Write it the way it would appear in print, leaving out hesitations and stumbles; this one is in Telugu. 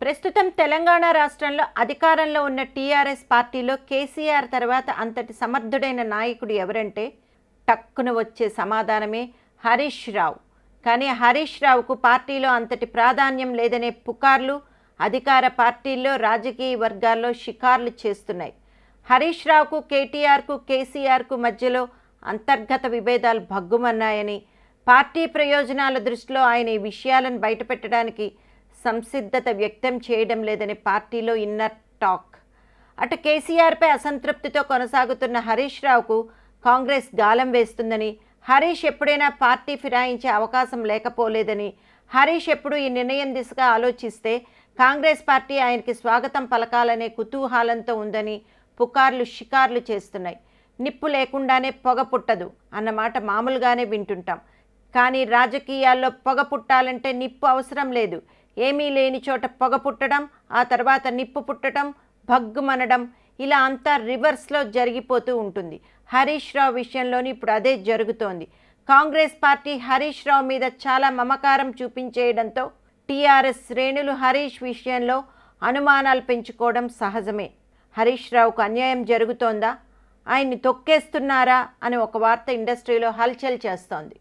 ప్రస్తుతం తెలంగాణ రాష్ట్రంలో అధికారంలో ఉన్న టీఆర్ఎస్ పార్టీలో కేసీఆర్ తర్వాత అంతటి సమర్థుడైన నాయకుడు ఎవరంటే టక్కున వచ్చే సమాధానమే హరీష్ రావు. కానీ హరీష్ రావుకు పార్టీలో అంతటి ప్రాధాన్యం లేదనే పుకార్లు అధికార పార్టీల్లో రాజకీయ వర్గాల్లో షికార్లు చేస్తున్నాయి. హరీష్ రావుకు కేటీఆర్కు కేసీఆర్కు మధ్యలో అంతర్గత విభేదాలు భగ్గుమన్నాయని, పార్టీ ప్రయోజనాల దృష్టిలో ఆయన ఈ విషయాలను బయటపెట్టడానికి సంసిద్ధత వ్యక్తం చేయడం లేదని పార్టీలో ఇన్నర్ టాక్. అటు కేసీఆర్పై అసంతృప్తితో కొనసాగుతున్న హరీష్ రావుకు కాంగ్రెస్ గాలం వేస్తుందని, హరీష్ ఎప్పుడైనా పార్టీ ఫిరాయించే అవకాశం లేకపోలేదని, హరీష్ ఎప్పుడు ఈ నిర్ణయం దిశగా ఆలోచిస్తే కాంగ్రెస్ పార్టీ ఆయనకి స్వాగతం పలకాలనే కుతూహలంతో ఉందని పుకార్లు షికార్లు చేస్తున్నాయి. నిప్పు లేకుండానే పొగ పుట్టదు అన్నమాట మామూలుగానే వింటుంటాం. కానీ రాజకీయాల్లో పొగ పుట్టాలంటే నిప్పు అవసరం లేదు. ఏమీ లేని చోట పొగ పుట్టడం, ఆ తర్వాత నిప్పు పుట్టడం, భగ్గుమనడం, ఇలా అంతా రివర్స్లో జరిగిపోతూ ఉంటుంది. హరీష్ రావు విషయంలోని ఇప్పుడు అదే జరుగుతోంది. కాంగ్రెస్ పార్టీ హరీష్ రావు మీద చాలా మమకారం చూపించేయడంతో టీఆర్ఎస్ శ్రేణులు హరీష్ విషయంలో అనుమానాలు పెంచుకోవడం సహజమే. హరీష్ రావుకు అన్యాయం జరుగుతోందా, ఆయన్ని తొక్కేస్తున్నారా అని ఒక వార్త ఇండస్ట్రీలో హల్చల్ చేస్తోంది.